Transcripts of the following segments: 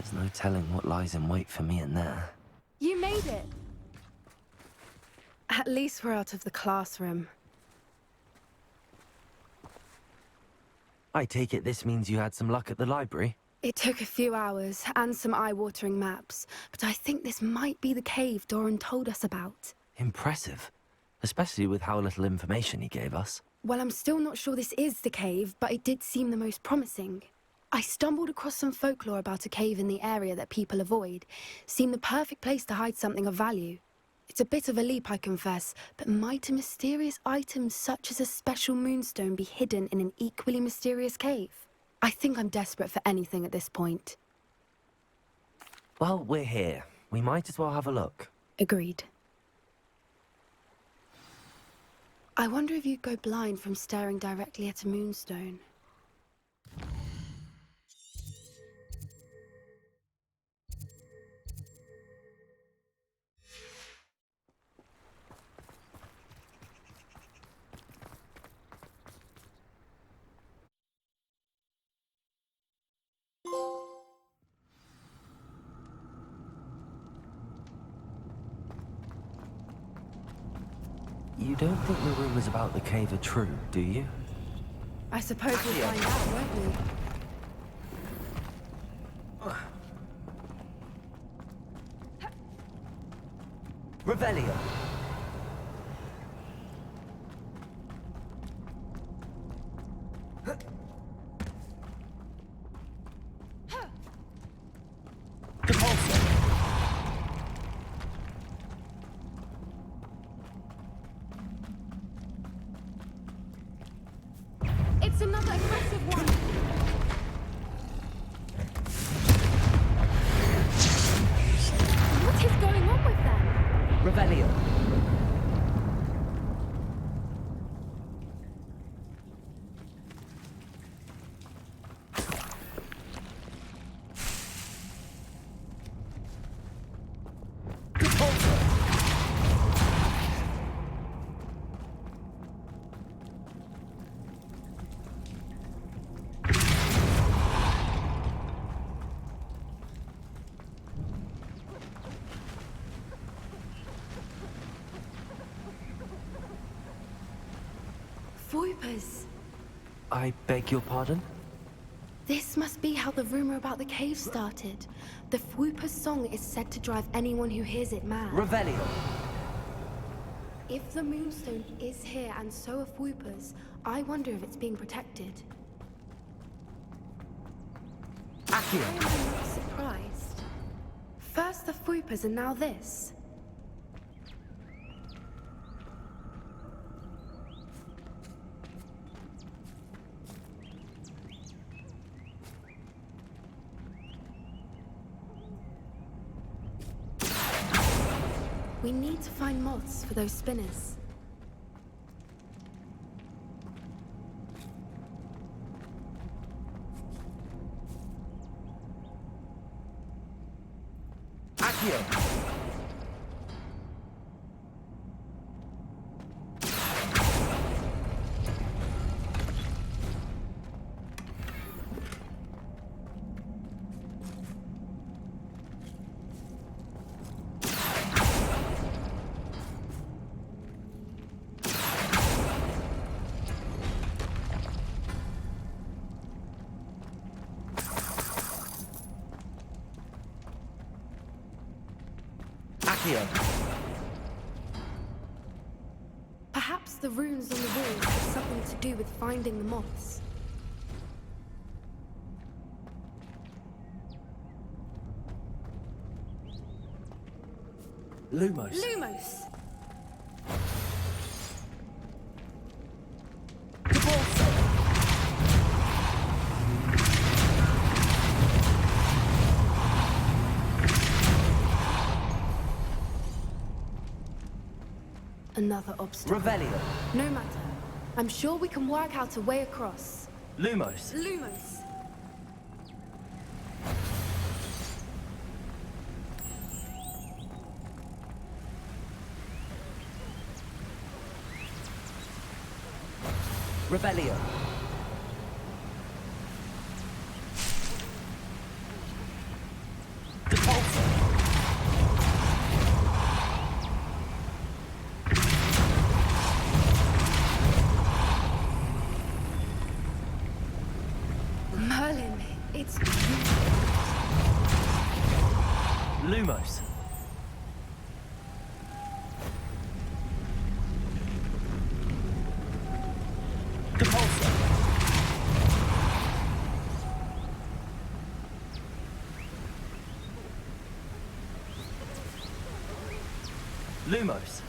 There's no telling what lies in wait for me in there. You made it! At least we're out of the classroom. I take it this means you had some luck at the library? It took a few hours and some eye-watering maps, but I think this might be the cave Doran told us about. Impressive. Especially with how little information he gave us. Well, I'm still not sure this is the cave, but it did seem the most promising. I stumbled across some folklore about a cave in the area that people avoid. Seemed the perfect place to hide something of value. It's a bit of a leap, I confess, but might a mysterious item such as a special moonstone be hidden in an equally mysterious cave? I think I'm desperate for anything at this point. Well, we're here. We might as well have a look. Agreed. I wonder if you'd go blind from staring directly at a moonstone. You don't think the rumors about the cave are true, do you? I suppose we'll find out, won't we? Revelio! It's another aggressive one! What is going on with them? Revelio! Voipers! I beg your pardon? This must be how the rumor about the cave started. The Fwooper's song is said to drive anyone who hears it mad. Revelio! If the Moonstone is here and so are Fwoopers, I wonder if it's being protected. Accio! I'm not surprised. First the Fwoopers and now this. We need to find moths for those spinners. Accio! Accio! Perhaps the runes on the walls have something to do with finding the moths. Lumos! Lumos! Another obstacle. Revelio! No matter. I'm sure we can work out a way across. Lumos! Lumos! Revelio! Lumos.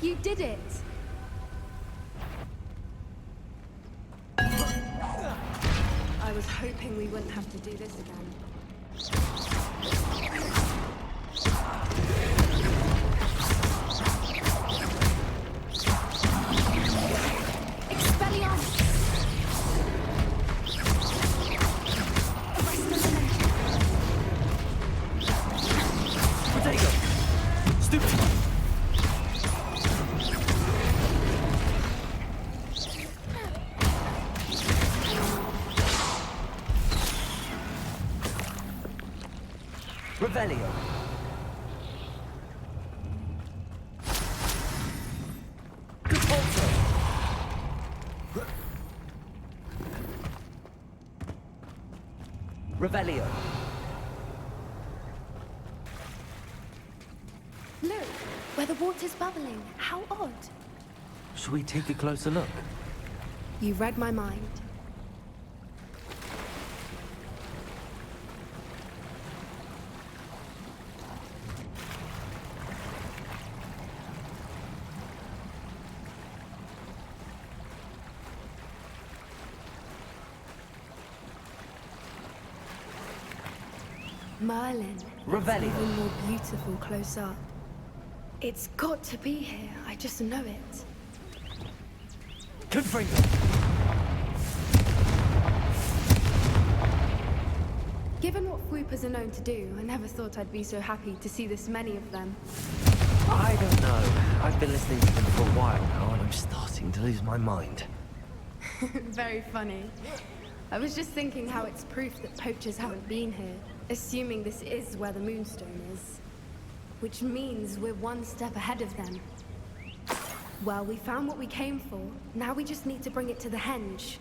You did it! I was hoping we wouldn't have to do this again. Expelliarmus! Arrest the Potato! Stupid! Revelio. Centaur. Revelio. Look, where the water's bubbling. How odd. Should we take a closer look? You read my mind. Merlin. Revelio. Even more beautiful close up. It's got to be here. I just know it. Confringo. Given what Whoopers are known to do, I never thought I'd be so happy to see this many of them. I don't know. I've been listening to them for a while now, and I'm starting to lose my mind. Very funny. I was just thinking how it's proof that poachers haven't been here, assuming this is where the Moonstone is. Which means we're one step ahead of them. Well, we found what we came for. Now we just need to bring it to the Henge.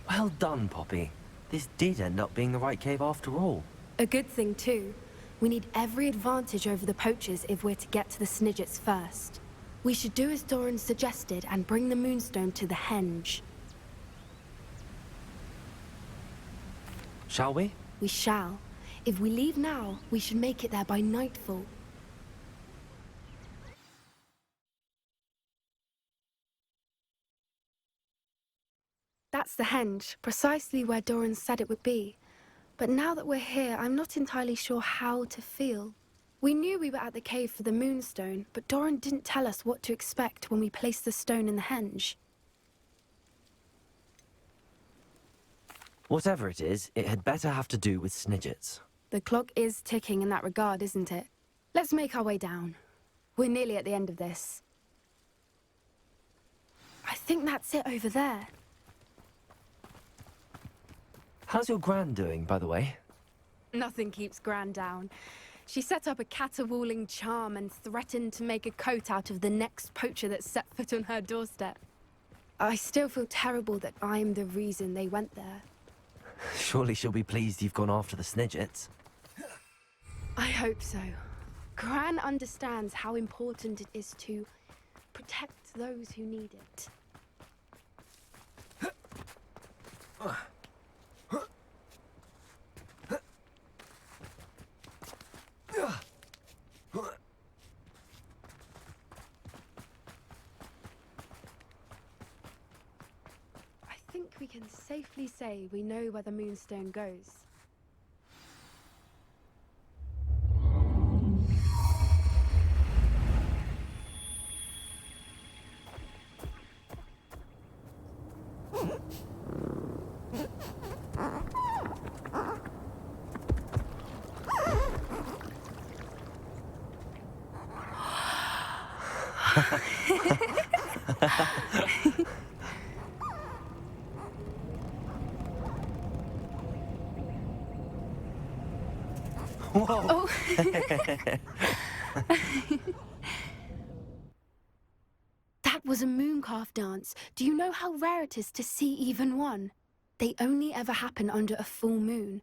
Well done, Poppy. This did end up being the right cave after all. A good thing, too. We need every advantage over the poachers if we're to get to the Snidgets first. We should do as Doran suggested and bring the Moonstone to the Henge. Shall we? We shall. If we leave now, we should make it there by nightfall. That's the Henge, precisely where Doran said it would be. But now that we're here, I'm not entirely sure how to feel. We knew we were at the cave for the Moonstone, but Doran didn't tell us what to expect when we placed the stone in the Henge. Whatever it is, it had better have to do with Snidgets. The clock is ticking in that regard, isn't it? Let's make our way down. We're nearly at the end of this. I think that's it over there. How's your Gran doing, by the way? Nothing keeps Gran down. She set up a caterwauling charm and threatened to make a coat out of the next poacher that set foot on her doorstep. I still feel terrible that I'm the reason they went there. Surely she'll be pleased you've gone after the Snidgets. I hope so. Gran understands how important it is to protect those who need it. I think we can safely say we know where the Moonstone goes. Whoa! Oh. That was a Mooncalf dance. Do you know how rare it is to see even one? They only ever happen under a full moon.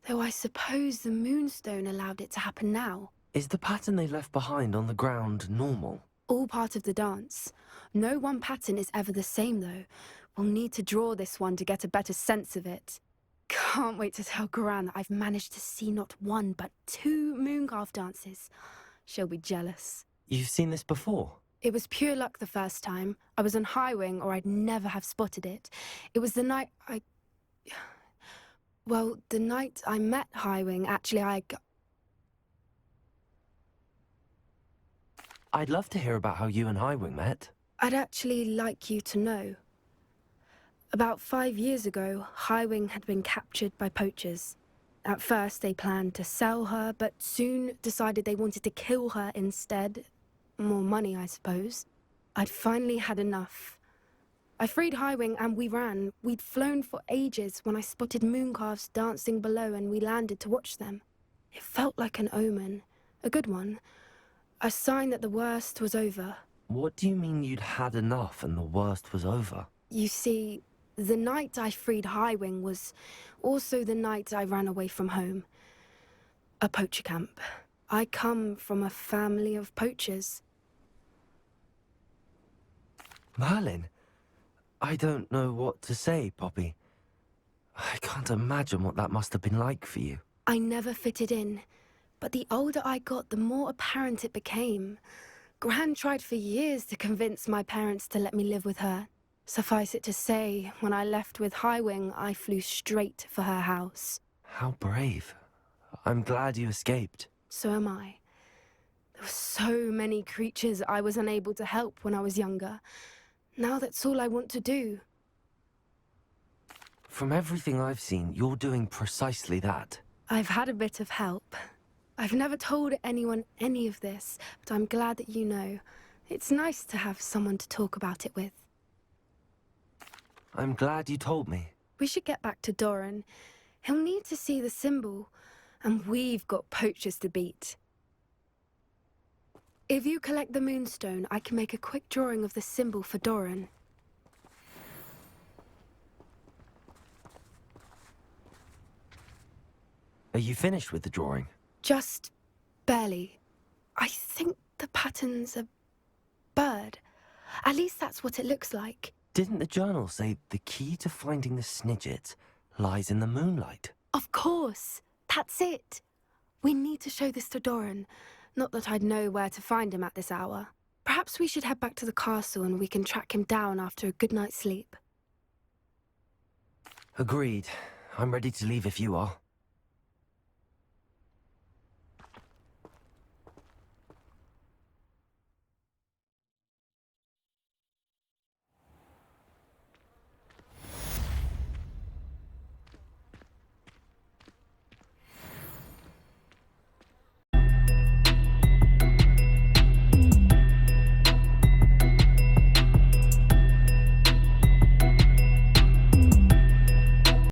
Though I suppose the Moonstone allowed it to happen now. Is the pattern they left behind on the ground normal? All part of the dance. No one pattern is ever the same, though. We'll need to draw this one to get a better sense of it. Can't wait to tell Gran that I've managed to see not one, but 2 Mooncalf dances. She'll be jealous. You've seen this before? It was pure luck the first time. I was on High Wing, or I'd never have spotted it. It was the night Well, the night I met High Wing, actually, I'd love to hear about how you and Highwing met. I'd actually like you to know. About 5 years ago, High Wing had been captured by poachers. At first, they planned to sell her, but soon decided they wanted to kill her instead. More money, I suppose. I'd finally had enough. I freed High Wing and we ran. We'd flown for ages when I spotted mooncalves dancing below and we landed to watch them. It felt like an omen. A good one. A sign that the worst was over. What do you mean you'd had enough and the worst was over? You see, the night I freed High Wing was also the night I ran away from home. A poacher camp. I come from a family of poachers. Merlin? I don't know what to say, Poppy. I can't imagine what that must have been like for you. I never fitted in. But the older I got, the more apparent it became. Gran tried for years to convince my parents to let me live with her. Suffice it to say, when I left with High Wing, I flew straight for her house. How brave. I'm glad you escaped. So am I. There were so many creatures I was unable to help when I was younger. Now that's all I want to do. From everything I've seen, you're doing precisely that. I've had a bit of help. I've never told anyone any of this, but I'm glad that you know. It's nice to have someone to talk about it with. I'm glad you told me. We should get back to Doran. He'll need to see the symbol, and we've got poachers to beat. If you collect the Moonstone, I can make a quick drawing of the symbol for Doran. Are you finished with the drawing? Just barely. I think the pattern's a bird. At least that's what it looks like. Didn't the journal say the key to finding the Snidget lies in the moonlight? Of course. That's it. We need to show this to Doran. Not that I'd know where to find him at this hour. Perhaps we should head back to the castle and we can track him down after a good night's sleep. Agreed. I'm ready to leave if you are.